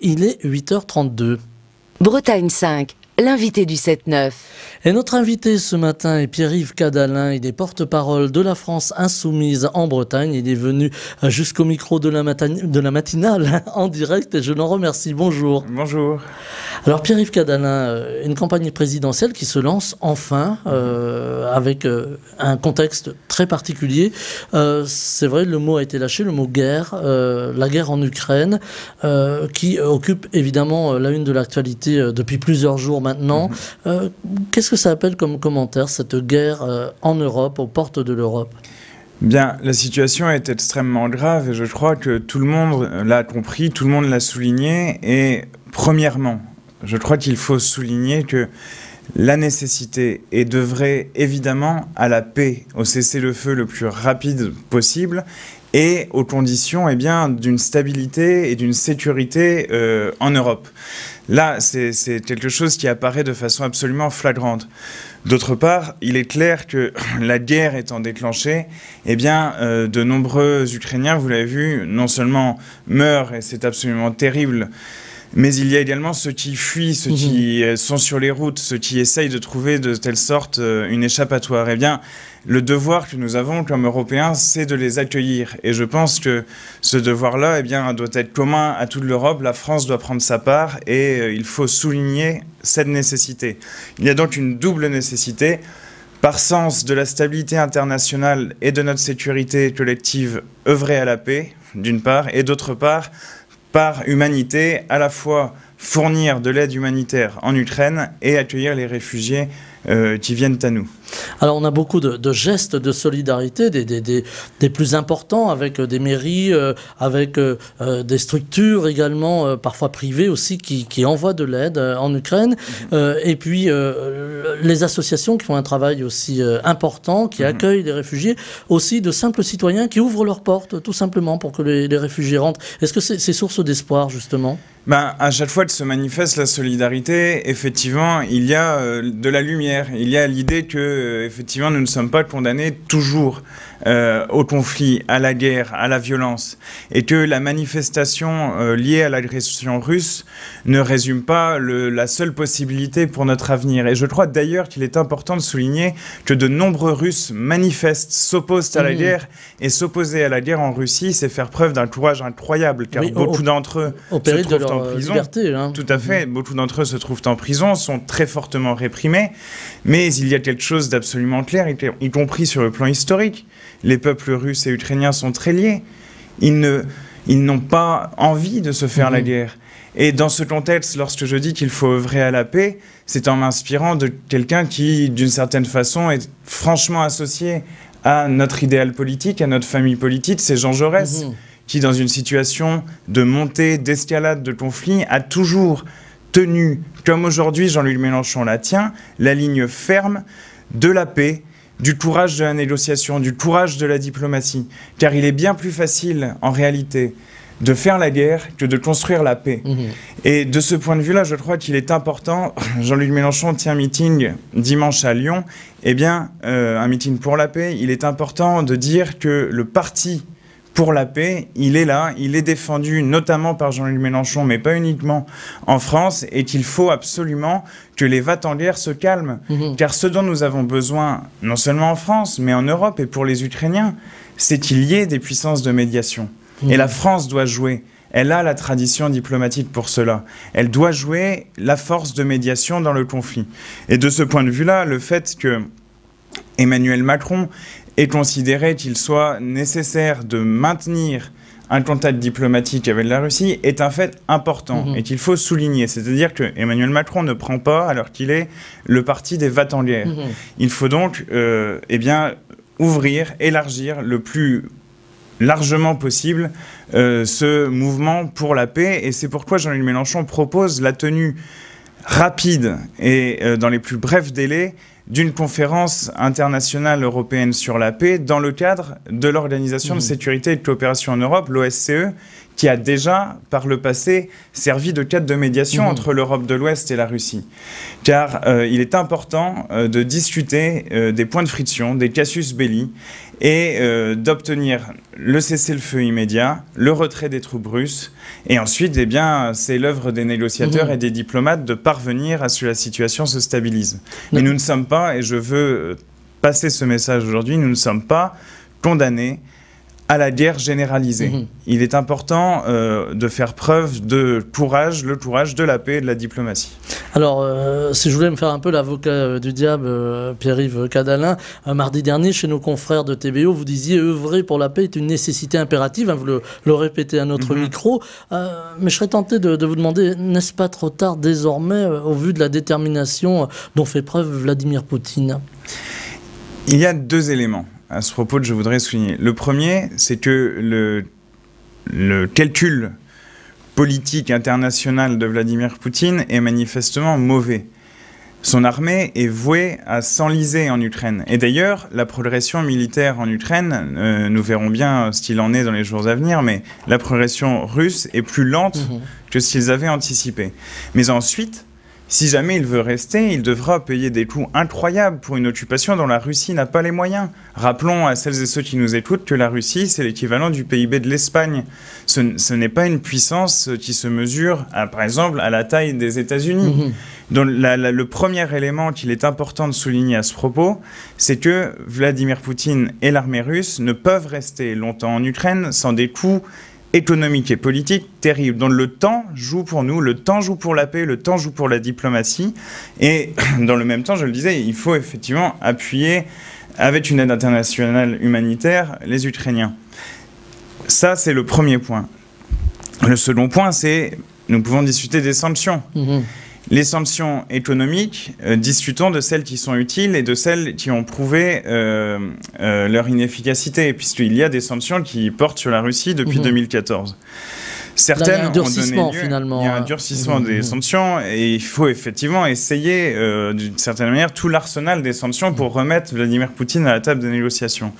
Il est 8h32. Bretagne 5, l'invité du 7-9. Et notre invité ce matin est Pierre-Yves Cadalin. Il est porte-parole de la France Insoumise en Bretagne. Il est venu jusqu'au micro de la matinale en direct et je l'en remercie. Bonjour. Bonjour. Alors Pierre-Yves Cadalin, une campagne présidentielle qui se lance enfin avec un contexte très particulier. C'est vrai, le mot a été lâché, le mot guerre, la guerre en Ukraine, qui occupe évidemment la une de l'actualité depuis plusieurs jours maintenant. Qu'est-ce que ça appelle comme commentaire, cette guerre en Europe, aux portes de l'Europe ? Bien, la situation est extrêmement grave et je crois que tout le monde l'a compris, tout le monde l'a souligné. Et premièrement, je crois qu'il faut souligner que la nécessité est d'œuvrer évidemment à la paix, au cessez-le-feu le plus rapide possible et aux conditions d'une stabilité et d'une sécurité en Europe. Là, c'est quelque chose qui apparaît de façon absolument flagrante. D'autre part, il est clair que la guerre étant déclenchée, de nombreux Ukrainiens, vous l'avez vu, non seulement meurent, et c'est absolument terrible, mais il y a également ceux qui fuient, ceux qui sont sur les routes, ceux qui essayent de trouver de telle sorte une échappatoire. Le devoir que nous avons comme Européens, c'est de les accueillir. Et je pense que ce devoir-là, doit être commun à toute l'Europe. La France doit prendre sa part et il faut souligner cette nécessité. Il y a donc une double nécessité. Par sens de la stabilité internationale et de notre sécurité collective, œuvrer à la paix, d'une part, et d'autre part, par humanité, à la fois fournir de l'aide humanitaire en Ukraine et accueillir les réfugiés qui viennent à nous. Alors on a beaucoup de gestes de solidarité, des plus importants, avec des mairies, avec des structures également, parfois privées aussi, qui envoient de l'aide en Ukraine. Et puis les associations qui font un travail aussi important, qui accueillent les réfugiés, aussi de simples citoyens qui ouvrent leurs portes tout simplement pour que les réfugiés rentrent. Est-ce que c'est source d'espoir justement ? À chaque fois que se manifeste la solidarité, effectivement, il y a de la lumière. Il y a l'idée que, effectivement, nous ne sommes pas condamnés toujours au conflit, à la guerre, à la violence, et que la manifestation liée à l'agression russe ne résume pas la seule possibilité pour notre avenir. Et je crois d'ailleurs qu'il est important de souligner que de nombreux Russes manifestent, s'opposent à la guerre, et s'opposer à la guerre en Russie, c'est faire preuve d'un courage incroyable, car beaucoup d'entre eux se trouvent en prison. Liberté, Tout à fait. Beaucoup d'entre eux se trouvent en prison, sont très fortement réprimés, mais il y a quelque chose d'absolument clair, y compris sur le plan historique. Les peuples russes et ukrainiens sont très liés. Ils n'ont pas envie de se faire la guerre. Et dans ce contexte, lorsque je dis qu'il faut œuvrer à la paix, c'est en m'inspirant de quelqu'un qui, d'une certaine façon, est franchement associé à notre idéal politique, à notre famille politique, c'est Jean Jaurès, qui, dans une situation de montée, d'escalade, de conflit, a toujours tenu, comme aujourd'hui Jean-Luc Mélenchon la tient, la ligne ferme de la paix, du courage de la négociation, du courage de la diplomatie. Car il est bien plus facile, en réalité, de faire la guerre que de construire la paix. Et de ce point de vue-là, je crois qu'il est important, Jean-Luc Mélenchon tient un meeting dimanche à Lyon, un meeting pour la paix, il est important de dire que le parti pour la paix, il est là, il est défendu notamment par Jean-Luc Mélenchon, mais pas uniquement en France, et qu'il faut absolument que les va-t-en-guerre se calment. Car ce dont nous avons besoin, non seulement en France, mais en Europe et pour les Ukrainiens, c'est qu'il y ait des puissances de médiation. Et la France doit jouer. Elle a la tradition diplomatique pour cela. Elle doit jouer la force de médiation dans le conflit. Et de ce point de vue-là, le fait que Emmanuel Macron ait considéré qu'il soit nécessaire de maintenir un contact diplomatique avec la Russie est un fait important et qu'il faut souligner. C'est-à-dire que Emmanuel Macron ne prend pas, alors qu'il est le parti des va-t-en-guerre. Il faut donc ouvrir, élargir le plus largement possible ce mouvement pour la paix. Et c'est pourquoi Jean-Luc Mélenchon propose la tenue rapide et dans les plus brefs délais d'une conférence internationale européenne sur la paix dans le cadre de l'Organisation de sécurité et de coopération en Europe, l'OSCE, qui a déjà, par le passé, servi de cadre de médiation entre l'Europe de l'Ouest et la Russie. Car il est important de discuter des points de friction, des casus belli, et d'obtenir le cessez-le-feu immédiat, le retrait des troupes russes, et ensuite, eh bien, c'est l'œuvre des négociateurs et des diplomates de parvenir à ce que la situation se stabilise. Mais nous ne sommes pas, et je veux passer ce message aujourd'hui, nous ne sommes pas condamnés à la guerre généralisée. Il est important de faire preuve de courage, le courage de la paix et de la diplomatie. Alors, si je voulais me faire un peu l'avocat du diable, Pierre-Yves Cadalin, mardi dernier, chez nos confrères de TBO, vous disiez « œuvrer pour la paix est une nécessité impérative hein, », vous le répétez à notre micro. Mais je serais tenté de vous demander, n'est-ce pas trop tard désormais, au vu de la détermination dont fait preuve Vladimir Poutine? Il y a deux éléments à ce propos que je voudrais souligner. Le premier, c'est que le calcul politique international de Vladimir Poutine est manifestement mauvais. Son armée est vouée à s'enliser en Ukraine. Et d'ailleurs, la progression militaire en Ukraine, nous verrons bien ce qu'il en est dans les jours à venir, mais la progression russe est plus lente que ce qu'ils avaient anticipé. Mais ensuite, si jamais il veut rester, il devra payer des coûts incroyables pour une occupation dont la Russie n'a pas les moyens. Rappelons à celles et ceux qui nous écoutent que la Russie, c'est l'équivalent du PIB de l'Espagne. Ce n'est pas une puissance qui se mesure, par exemple, à la taille des États-Unis. Donc le premier élément qu'il est important de souligner à ce propos, c'est que Vladimir Poutine et l'armée russe ne peuvent rester longtemps en Ukraine sans des coûts économique et politique terrible, dont le temps joue pour nous, le temps joue pour la paix, le temps joue pour la diplomatie, et dans le même temps, je le disais, il faut effectivement appuyer avec une aide internationale humanitaire les Ukrainiens. Ça, c'est le premier point. Le second point, c'est, nous pouvons discuter des sanctions. Les sanctions économiques, discutons de celles qui sont utiles et de celles qui ont prouvé leur inefficacité, puisqu'il y a des sanctions qui portent sur la Russie depuis 2014. Certaines ont donné lieu, finalement. Il y a un durcissement des sanctions et il faut effectivement essayer, d'une certaine manière, tout l'arsenal des sanctions pour remettre Vladimir Poutine à la table des négociations.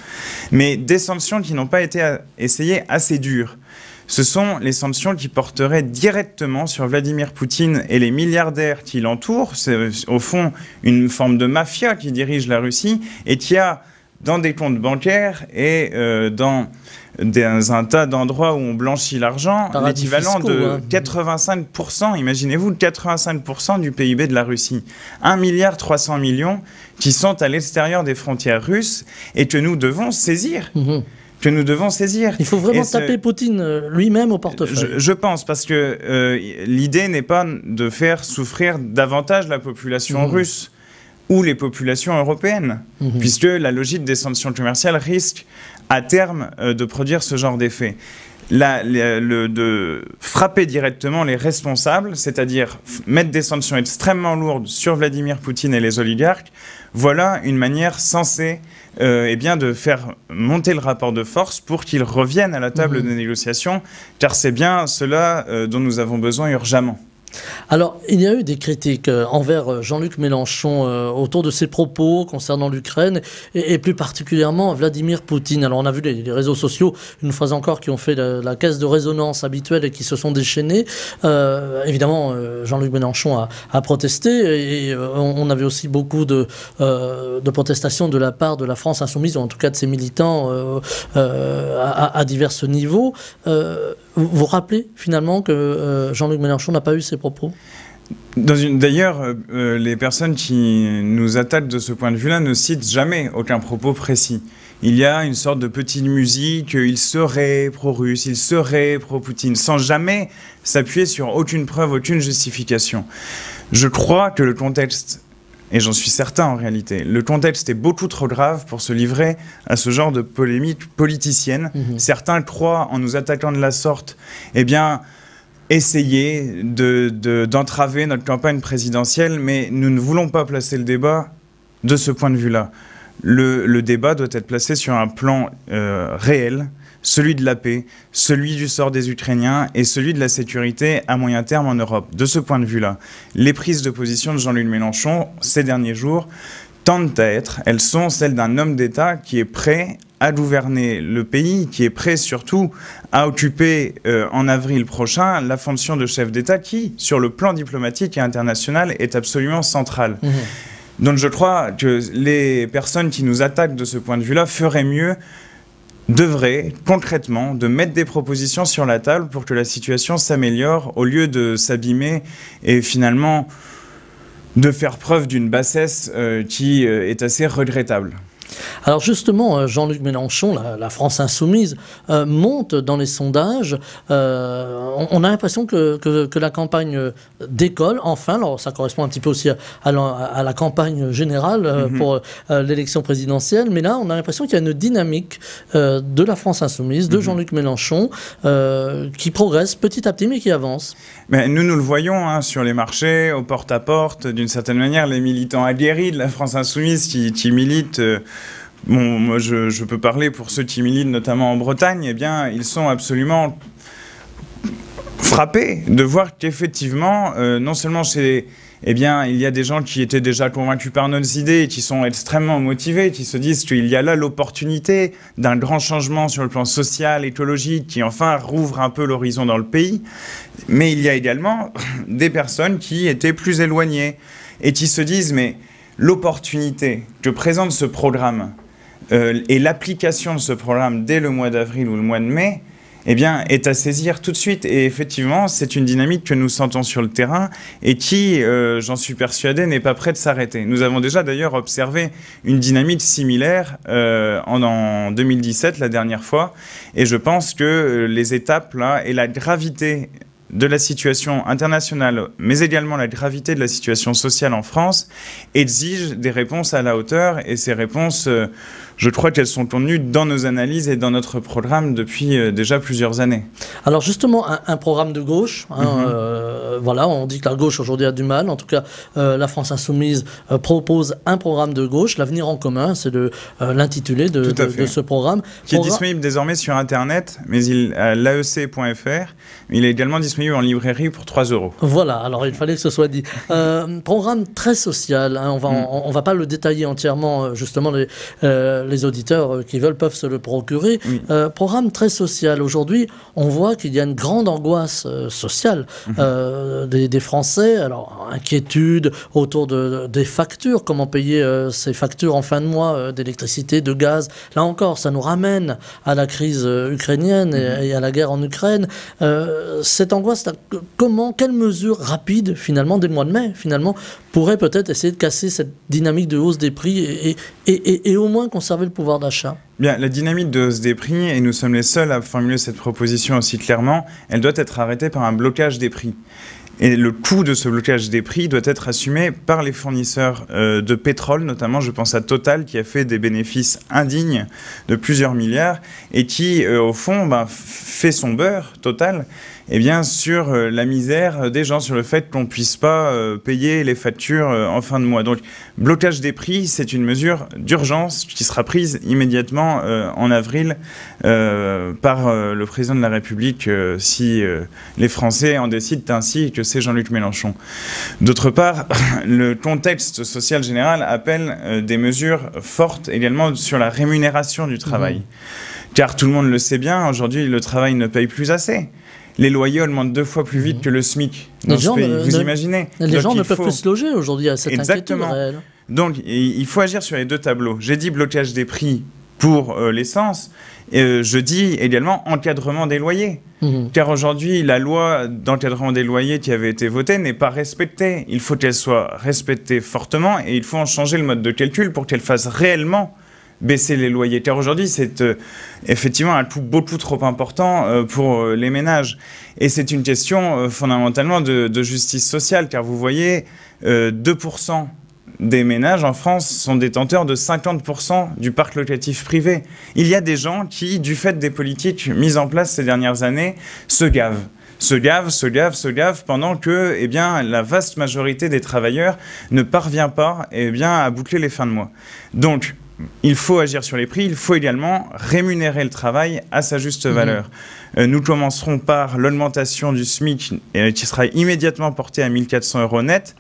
Mais des sanctions qui n'ont pas été essayées assez dures. Ce sont les sanctions qui porteraient directement sur Vladimir Poutine et les milliardaires qui l'entourent. C'est au fond une forme de mafia qui dirige la Russie et qui a, dans des comptes bancaires et dans un tas d'endroits où on blanchit l'argent, l'équivalent de 85%, imaginez-vous, 85% du PIB de la Russie. 1,3 milliard qui sont à l'extérieur des frontières russes et que nous devons saisir. Que nous devons saisir. Il faut vraiment taper Poutine lui-même au portefeuille. Je pense, parce que l'idée n'est pas de faire souffrir davantage la population russe ou les populations européennes, puisque la logique des sanctions commerciales risque à terme de produire ce genre d'effet. De frapper directement les responsables, c'est-à-dire mettre des sanctions extrêmement lourdes sur Vladimir Poutine et les oligarques, voilà une manière sensée eh bien, de faire monter le rapport de force pour qu'ils reviennent à la table des négociations, car c'est bien cela dont nous avons besoin urgemment. Alors, il y a eu des critiques envers Jean-Luc Mélenchon autour de ses propos concernant l'Ukraine et plus particulièrement Vladimir Poutine. Alors, on a vu les réseaux sociaux, une fois encore, qui ont fait la caisse de résonance habituelle et qui se sont déchaînés. Évidemment, Jean-Luc Mélenchon a protesté et on avait aussi beaucoup de protestations de la part de la France insoumise, ou en tout cas de ses militants à divers niveaux. Vous vous rappelez finalement que Jean-Luc Mélenchon n'a pas eu ses propos? D'ailleurs, les personnes qui nous attaquent de ce point de vue-là ne citent jamais aucun propos précis. Il y a une sorte de petite musique, il serait pro-russe, il serait pro-Poutine, sans jamais s'appuyer sur aucune preuve, aucune justification. Je crois que le contexte, et j'en suis certain en réalité, le contexte est beaucoup trop grave pour se livrer à ce genre de polémique politicienne. Certains croient, en nous attaquant de la sorte, eh bien, essayer d'entraver notre campagne présidentielle, mais nous ne voulons pas placer le débat de ce point de vue-là. Le débat doit être placé sur un plan réel, celui de la paix, celui du sort des Ukrainiens et celui de la sécurité à moyen terme en Europe. De ce point de vue-là, les prises de position de Jean-Luc Mélenchon ces derniers jours tendent à être, elles sont celles d'un homme d'État qui est prêt à gouverner le pays, qui est prêt surtout à occuper en avril prochain la fonction de chef d'État qui, sur le plan diplomatique et international, est absolument centrale. Donc je crois que les personnes qui nous attaquent de ce point de vue-là feraient mieux devraient concrètement de mettre des propositions sur la table pour que la situation s'améliore au lieu de s'abîmer et finalement de faire preuve d'une bassesse qui est assez regrettable. Alors justement, Jean-Luc Mélenchon, la France insoumise, monte dans les sondages. On a l'impression que la campagne décolle, enfin. Alors ça correspond un petit peu aussi à la campagne générale pour l'élection présidentielle. Mais là, on a l'impression qu'il y a une dynamique de la France insoumise, de Jean-Luc Mélenchon, qui progresse petit à petit, mais qui avance. Mais nous le voyons sur les marchés, au porte-à-porte, d'une certaine manière, les militants aguerris de la France insoumise qui militent... Bon, moi, je peux parler pour ceux qui militent notamment en Bretagne, eh bien, ils sont absolument frappés de voir qu'effectivement, non seulement eh bien, il y a des gens qui étaient déjà convaincus par nos idées, qui sont extrêmement motivés, qui se disent qu'il y a là l'opportunité d'un grand changement sur le plan social, écologique, qui enfin rouvre un peu l'horizon dans le pays, mais il y a également des personnes qui étaient plus éloignées et qui se disent, mais l'opportunité que présente ce programme et l'application de ce programme dès le mois d'avril ou le mois de mai, eh bien, est à saisir tout de suite. Et effectivement, c'est une dynamique que nous sentons sur le terrain et qui, j'en suis persuadé, n'est pas près de s'arrêter. Nous avons déjà d'ailleurs observé une dynamique similaire en 2017, la dernière fois. Et je pense que les étapes là et la gravité de la situation internationale, mais également la gravité de la situation sociale en France, exigent des réponses à la hauteur. Et ces réponses, je crois qu'elles sont contenues dans nos analyses et dans notre programme depuis déjà plusieurs années. Alors justement, un programme de gauche, voilà, on dit que la gauche aujourd'hui a du mal. En tout cas, la France insoumise propose un programme de gauche, l'avenir en commun, c'est l'intitulé de ce programme. Qui est disponible désormais sur Internet, mais à l'aec.fr. Il est également disponible en librairie pour 3 €. Voilà, alors il fallait que ce soit dit. Programme très social, hein, on va pas le détailler entièrement, justement les auditeurs qui veulent peuvent se le procurer. Programme très social. Aujourd'hui, on voit qu'il y a une grande angoisse sociale des Français. Alors, inquiétude autour des factures, comment payer ces factures en fin de mois d'électricité, de gaz. Là encore, ça nous ramène à la crise ukrainienne et à la guerre en Ukraine. Cette angoisse, quelles mesures rapides, finalement, dès le mois de mai, finalement, pourraient peut-être essayer de casser cette dynamique de hausse des prix et au moins conserver le pouvoir d'achat? Bien, la dynamique de hausse des prix, et nous sommes les seuls à formuler cette proposition aussi clairement, elle doit être arrêtée par un blocage des prix. Et le coût de ce blocage des prix doit être assumé par les fournisseurs de pétrole, notamment je pense à Total, qui a fait des bénéfices indignes de plusieurs milliards et qui, au fond, fait son beurre, Total, eh bien, sur la misère des gens, sur le fait qu'on ne puisse pas payer les factures en fin de mois. Donc, blocage des prix, c'est une mesure d'urgence qui sera prise immédiatement en avril par le président de la République si les Français en décident ainsi, que c'est Jean-Luc Mélenchon. D'autre part, le contexte social général appelle des mesures fortes également sur la rémunération du travail. Car tout le monde le sait bien, aujourd'hui, le travail ne paye plus assez. Les loyers augmentent 2 fois plus vite que le SMIC dans ce pays. Vous imaginez? Les gens ne peuvent plus se loger aujourd'hui à cette inquiétude réelle. Donc, il faut agir sur les deux tableaux. J'ai dit blocage des prix pour l'essence. Je dis également encadrement des loyers. Car aujourd'hui, la loi d'encadrement des loyers qui avait été votée n'est pas respectée. Il faut qu'elle soit respectée fortement et il faut en changer le mode de calcul pour qu'elle fasse réellement baisser les loyers. Car aujourd'hui, c'est effectivement un coût beaucoup trop important pour les ménages. Et c'est une question fondamentalement de justice sociale, car vous voyez, 2% des ménages en France sont détenteurs de 50% du parc locatif privé. Il y a des gens qui, du fait des politiques mises en place ces dernières années, se gavent. Se gavent pendant que la vaste majorité des travailleurs ne parvient pas à boucler les fins de mois. Donc, il faut agir sur les prix, il faut également rémunérer le travail à sa juste valeur. Nous commencerons par l'augmentation du SMIC qui sera immédiatement portée à 1 400 € net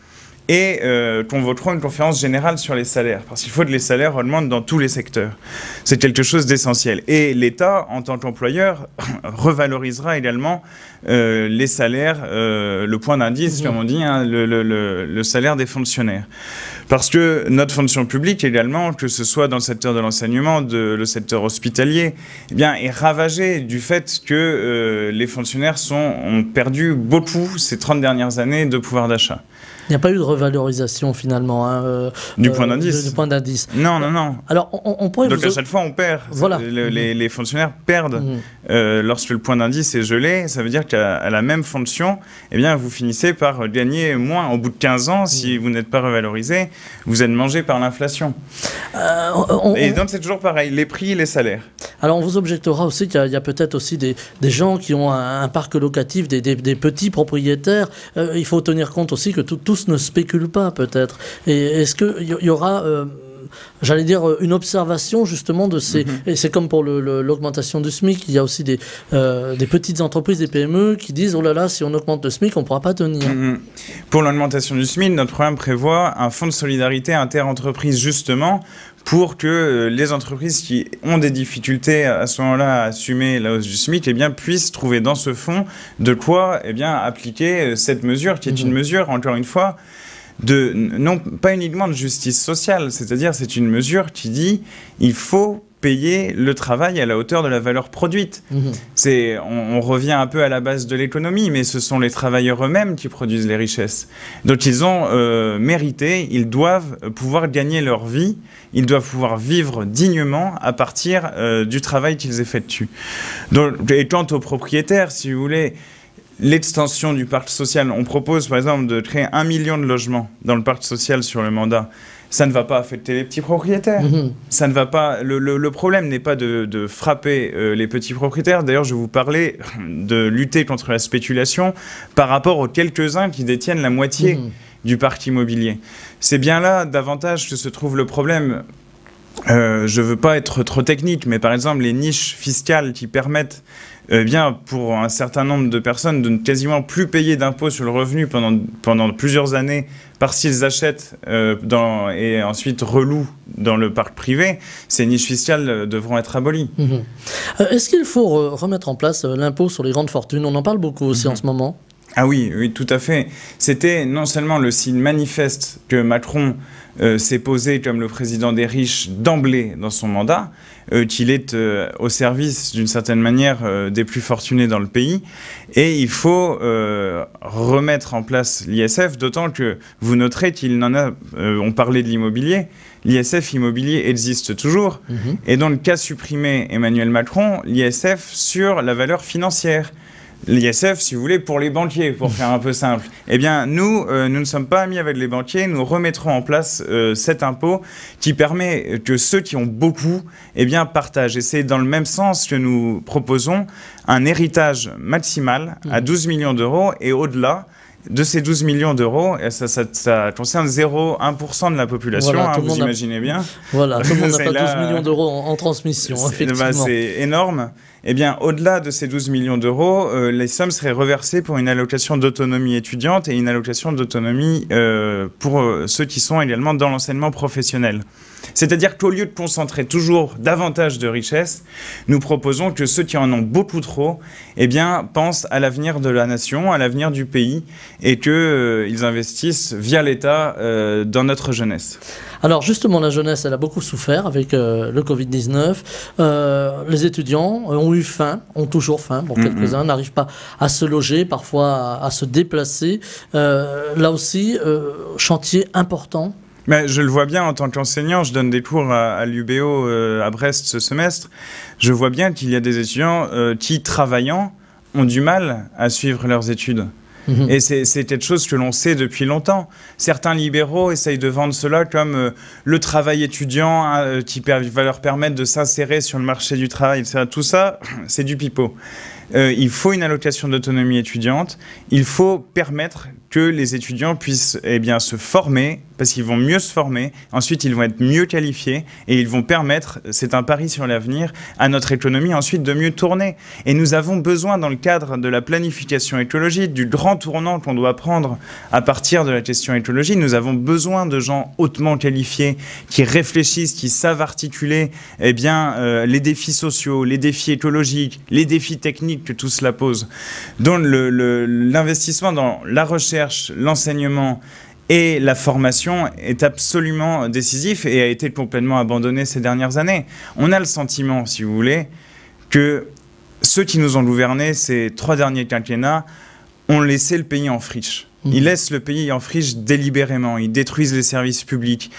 et convoqueront une conférence générale sur les salaires, parce qu'il faut que les salaires augmentent dans tous les secteurs. C'est quelque chose d'essentiel. Et l'État, en tant qu'employeur, revalorisera également les salaires, le point d'indice, comme on dit, hein, le salaire des fonctionnaires. Parce que notre fonction publique également, que ce soit dans le secteur de l'enseignement, le secteur hospitalier, eh bien, est ravagé du fait que les fonctionnaires ont perdu beaucoup ces 30 dernières années de pouvoir d'achat. Il n'y a pas eu de revalorisation finalement du point d'indice. Du point d'indice. Non, non, non. Alors on pourrait. Donc à chaque fois on perd. Voilà. Les fonctionnaires perdent lorsque le point d'indice est gelé. Ça veut dire qu'à la même fonction, eh bien vous finissez par gagner moins au bout de 15 ans si vous n'êtes pas revalorisé. Vous êtes mangé par l'inflation. Et donc c'est toujours pareil, les prix, les salaires. Alors on vous objectera aussi qu'il y a peut-être aussi des gens qui ont un parc locatif, des petits propriétaires. Il faut tenir compte aussi que tous ne spéculent pas peut-être. Et est-ce qu'il y aura, j'allais dire, une observation justement de ces... Et c'est comme pour l'augmentation du SMIC, il y a aussi des petites entreprises, des PME qui disent « Oh là là, si on augmente le SMIC, on ne pourra pas tenir. Pour l'augmentation du SMIC, notre programme prévoit un fonds de solidarité inter-entreprise justement pour que les entreprises qui ont des difficultés à ce moment-là à assumer la hausse du SMIC eh bien, puissent trouver dans ce fonds de quoi eh bien, appliquer cette mesure, qui est une mesure, encore une fois, non pas uniquement de justice sociale, c'est-à-dire c'est une mesure qui dit il faut payer le travail à la hauteur de la valeur produite. On revient un peu à la base de l'économie, mais ce sont les travailleurs eux-mêmes qui produisent les richesses. Donc ils ont mérité, ils doivent pouvoir gagner leur vie, ils doivent pouvoir vivre dignement à partir du travail qu'ils effectuent. Donc, et quant aux propriétaires, si vous voulez, l'extension du parc social, on propose par exemple de créer 1 million de logements dans le parc social sur le mandat. Ça ne va pas affecter les petits propriétaires. Ça ne va pas. Le problème n'est pas de frapper les petits propriétaires. D'ailleurs, je vous parlais de lutter contre la spéculation par rapport aux quelques-uns qui détiennent la moitié du parc immobilier. C'est bien là davantage que se trouve le problème. Je ne veux pas être trop technique, mais par exemple, les niches fiscales qui permettent bien, pour un certain nombre de personnes de ne quasiment plus payer d'impôts sur le revenu pendant plusieurs années parce qu'ils achètent et ensuite relouent dans le parc privé, ces niches fiscales devront être abolies. Est-ce qu'il faut remettre en place l'impôt sur les grandes fortunes? On en parle beaucoup aussi en ce moment. Ah oui, oui, tout à fait. C'était non seulement le signe manifeste que Macron s'est posé comme le président des riches d'emblée dans son mandat, qu'il est au service d'une certaine manière des plus fortunés dans le pays. Et il faut remettre en place l'ISF, d'autant que vous noterez qu'il n'en a... on parlait de l'immobilier. L'ISF immobilier existe toujours. Et donc, qu'a supprimé Emmanuel Macron, l'ISF sur la valeur financière. L'ISF, si vous voulez, pour les banquiers, pour faire un peu simple. Eh bien, nous ne sommes pas amis avec les banquiers. Nous remettrons en place cet impôt qui permet que ceux qui ont beaucoup, eh bien, partagent. Et c'est dans le même sens que nous proposons un héritage maximal à 12 millions d'euros et au-delà. De ces 12 millions d'euros, ça concerne 0,1% de la population, voilà, vous imaginez bien. Voilà, tout le monde n'a pas 12 millions d'euros en transmission, effectivement. C'est énorme. Eh bien, au-delà de ces 12 millions d'euros, les sommes seraient reversées pour une allocation d'autonomie étudiante et une allocation d'autonomie pour ceux qui sont également dans l'enseignement professionnel. C'est-à-dire qu'au lieu de concentrer toujours davantage de richesses, nous proposons que ceux qui en ont beaucoup trop, eh bien, pensent à l'avenir de la nation, à l'avenir du pays, et qu'ils investissent via l'État dans notre jeunesse. Alors justement, la jeunesse, elle a beaucoup souffert avec le Covid-19. Les étudiants ont eu faim, ont toujours faim. Bon, quelques-uns n'arrivent pas à se loger, parfois à se déplacer. Là aussi, chantier important. Mais je le vois bien en tant qu'enseignant, je donne des cours à l'UBO à Brest ce semestre. Je vois bien qu'il y a des étudiants qui, travaillant, ont du mal à suivre leurs études. Et c'est quelque chose que l'on sait depuis longtemps. Certains libéraux essayent de vendre cela comme le travail étudiant qui va leur permettre de s'insérer sur le marché du travail. Tout ça, c'est du pipeau. Il faut une allocation d'autonomie étudiante. Il faut permettre que les étudiants puissent se former parce qu'ils vont mieux se former, ensuite ils vont être mieux qualifiés et ils vont permettre, c'est un pari sur l'avenir, à notre économie ensuite de mieux tourner. Et nous avons besoin, dans le cadre de la planification écologique, du grand tournant qu'on doit prendre à partir de la question écologique, nous avons besoin de gens hautement qualifiés qui réfléchissent, qui savent articuler les défis sociaux, les défis écologiques, les défis techniques que tout cela pose. Donc l'investissement dans la recherche, l'enseignement et la formation est absolument décisif et a été complètement abandonné ces dernières années. On a le sentiment, si vous voulez, que ceux qui nous ont gouverné ces 3 derniers quinquennats ont laissé le pays en friche. Ils laissent le pays en friche délibérément, ils détruisent les services publics,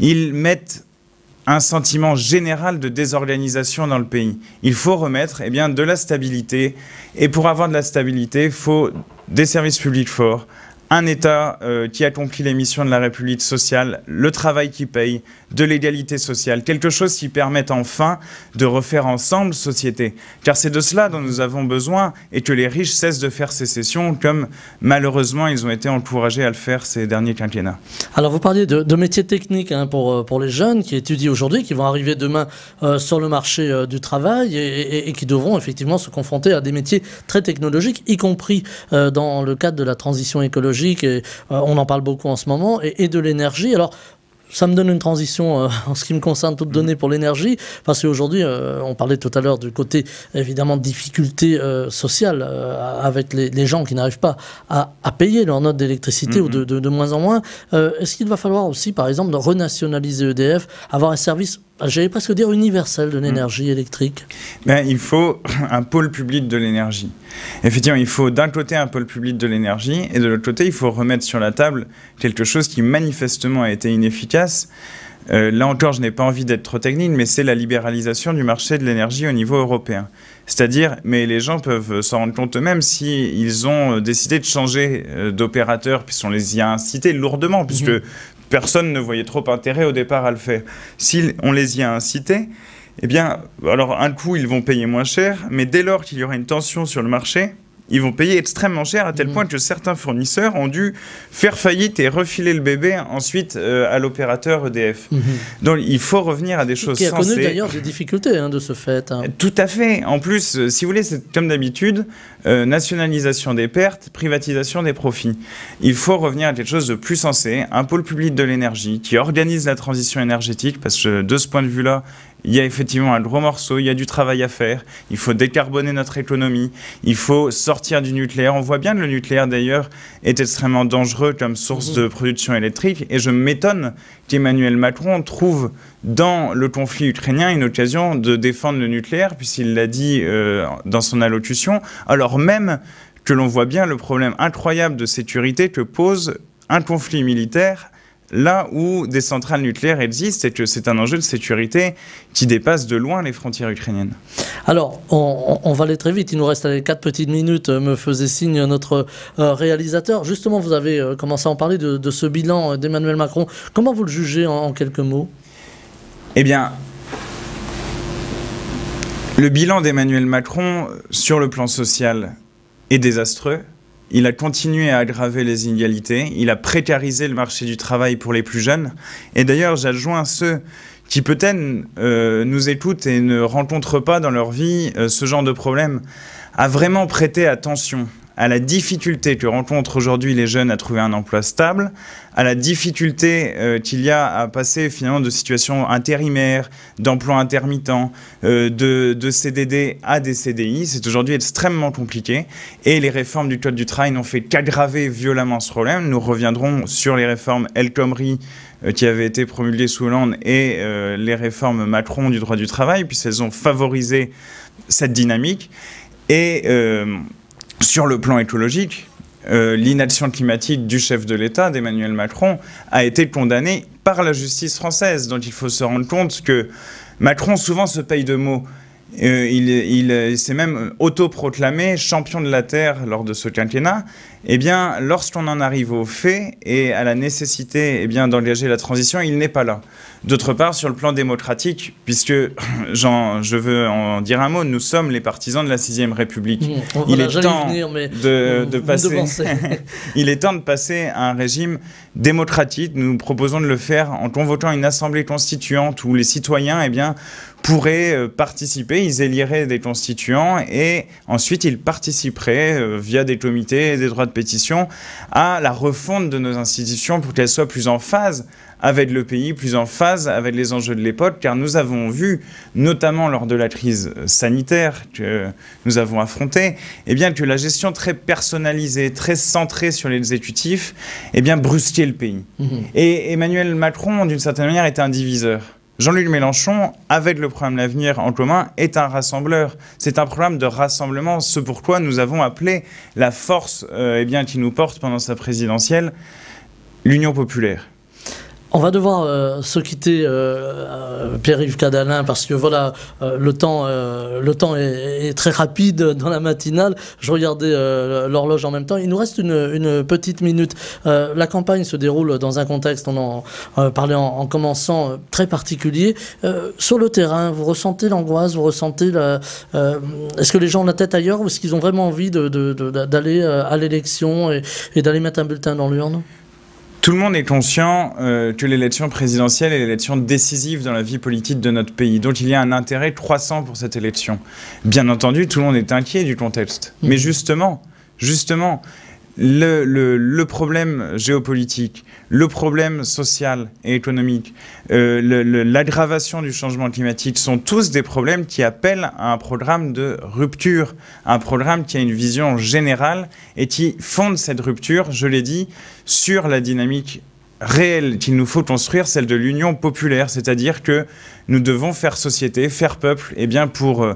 ils mettent un sentiment général de désorganisation dans le pays. Il faut remettre de la stabilité, et pour avoir de la stabilité, il faut des services publics forts, un État qui accomplit les missions de la République sociale, le travail qui paye, de l'égalité sociale, quelque chose qui permette enfin de refaire ensemble société. Car c'est de cela dont nous avons besoin et que les riches cessent de faire sécession comme malheureusement ils ont été encouragés à le faire ces derniers quinquennats. Alors vous parliez de métiers techniques pour les jeunes qui étudient aujourd'hui, qui vont arriver demain sur le marché du travail et qui devront effectivement se confronter à des métiers très technologiques, y compris dans le cadre de la transition écologique. Et, on en parle beaucoup en ce moment, et de l'énergie. Alors, ça me donne une transition en ce qui me concerne, toute donnée pour l'énergie, parce qu'aujourd'hui, on parlait tout à l'heure du côté, évidemment, de difficultés sociales avec les gens qui n'arrivent pas à payer leur note d'électricité ou de moins en moins. Est-ce qu'il va falloir aussi, par exemple, de renationaliser EDF, avoir un service, j'allais presque dire universel de l'énergie électrique? Il faut un pôle public de l'énergie. Effectivement, il faut d'un côté un pôle public de l'énergie et de l'autre côté, il faut remettre sur la table quelque chose qui manifestement a été inefficace. Là encore, je n'ai pas envie d'être trop technique, mais c'est la libéralisation du marché de l'énergie au niveau européen. C'est-à-dire, mais les gens peuvent s'en rendre compte eux-mêmes s'ils ont décidé de changer d'opérateur, puisqu'on les y a incités lourdement, puisque personne ne voyait trop intérêt au départ à le faire. Si on les y a incités, alors un coup, ils vont payer moins cher, mais dès lors qu'il y aura une tension sur le marché, ils vont payer extrêmement cher à tel point que certains fournisseurs ont dû faire faillite et refiler le bébé ensuite à l'opérateur EDF. Donc il faut revenir à des choses sensées. Qui a connu d'ailleurs des difficultés de ce fait. Tout à fait. En plus, si vous voulez, c'est comme d'habitude, nationalisation des pertes, privatisation des profits. Il faut revenir à quelque chose de plus sensé, un pôle public de l'énergie qui organise la transition énergétique, parce que de ce point de vue-là, il y a effectivement un gros morceau, il y a du travail à faire, il faut décarboner notre économie, il faut sortir du nucléaire. On voit bien que le nucléaire d'ailleurs est extrêmement dangereux comme source de production électrique et je m'étonne qu'Emmanuel Macron trouve dans le conflit ukrainien une occasion de défendre le nucléaire, puisqu'il l'a dit dans son allocution, alors même que l'on voit bien le problème incroyable de sécurité que pose un conflit militaire là où des centrales nucléaires existent, et que c'est un enjeu de sécurité qui dépasse de loin les frontières ukrainiennes. Alors, on va aller très vite, il nous reste 4 petites minutes, me faisait signe notre réalisateur. Justement, vous avez commencé à en parler de ce bilan d'Emmanuel Macron. Comment vous le jugez en quelques mots? Le bilan d'Emmanuel Macron sur le plan social est désastreux. Il a continué à aggraver les inégalités, il a précarisé le marché du travail pour les plus jeunes. Et d'ailleurs, j'adjoins ceux qui peut-être nous écoutent et ne rencontrent pas dans leur vie ce genre de problème, à vraiment prêter attention à la difficulté que rencontrent aujourd'hui les jeunes à trouver un emploi stable, à la difficulté qu'il y a à passer finalement de situations intérimaires, d'emplois intermittents, de CDD à des CDI. C'est aujourd'hui extrêmement compliqué et les réformes du Code du travail n'ont fait qu'aggraver violemment ce problème. Nous reviendrons sur les réformes El Khomri qui avaient été promulguées sous Hollande et les réformes Macron du droit du travail, puisqu'elles ont favorisé cette dynamique. Et sur le plan écologique, l'inaction climatique du chef de l'État, d'Emmanuel Macron, a été condamnée par la justice française. Donc il faut se rendre compte que Macron souvent se paye de mots. Il s'est même autoproclamé champion de la Terre lors de ce quinquennat. Eh bien, lorsqu'on en arrive aux faits et à la nécessité d'engager la transition, il n'est pas là. D'autre part, sur le plan démocratique, puisque je veux en dire un mot, nous sommes les partisans de la 6e République. Il est temps de passer. Il est temps de passer à un régime démocratique. Nous proposons de le faire en convoquant une assemblée constituante où les citoyens pourraient participer, ils éliraient des constituants et ensuite ils participeraient via des comités et des droits de pétition à la refonte de nos institutions pour qu'elles soient plus en phase avec le pays, plus en phase avec les enjeux de l'époque, car nous avons vu, notamment lors de la crise sanitaire que nous avons affrontée, que la gestion très personnalisée, très centrée sur l'exécutif, brusquait le pays. Et Emmanuel Macron, d'une certaine manière, est un diviseur. Jean-Luc Mélenchon, avec le programme L'Avenir en commun, est un rassembleur. C'est un programme de rassemblement, ce pourquoi nous avons appelé la force qui nous porte pendant sa présidentielle, l'Union populaire. On va devoir se quitter, Pierre-Yves Cadalin, parce que voilà, le temps est très rapide dans la matinale. Je regardais l'horloge en même temps. Il nous reste une petite minute. La campagne se déroule dans un contexte, on en parlait en commençant, très particulier. Sur le terrain, vous ressentez l'angoisse, vous ressentez est-ce que les gens ont la tête ailleurs ou est-ce qu'ils ont vraiment envie d'aller à l'élection et d'aller mettre un bulletin dans l'urne ? Tout le monde est conscient que l'élection présidentielle est l'élection décisive dans la vie politique de notre pays. Donc il y a un intérêt croissant pour cette élection. Bien entendu, tout le monde est inquiet du contexte. Mais justement, le problème géopolitique, le problème social et économique, l'aggravation du changement climatique sont tous des problèmes qui appellent à un programme de rupture, un programme qui a une vision générale et qui fonde cette rupture, je l'ai dit, sur la dynamique réelle qu'il nous faut construire, celle de l'union populaire, c'est-à-dire que nous devons faire société, faire peuple, pour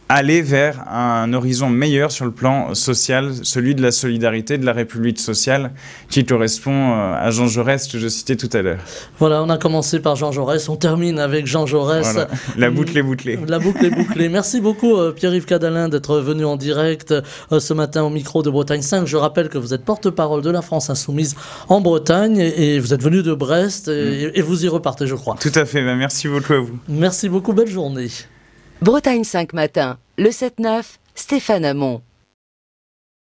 aller vers un horizon meilleur sur le plan social, celui de la solidarité, de la République sociale, qui correspond à Jean Jaurès, que je citais tout à l'heure. Voilà, on a commencé par Jean Jaurès, on termine avec Jean Jaurès. Voilà, la boucle est bouclée. La boucle est bouclée. Merci beaucoup Pierre-Yves Cadalin d'être venu en direct ce matin au micro de Bretagne 5. Je rappelle que vous êtes porte-parole de la France Insoumise en Bretagne et vous êtes venu de Brest et vous y repartez, je crois. Tout à fait, merci beaucoup à vous. Merci beaucoup, belle journée. Bretagne 5 matin, le 7-9, Stéphane Hamon.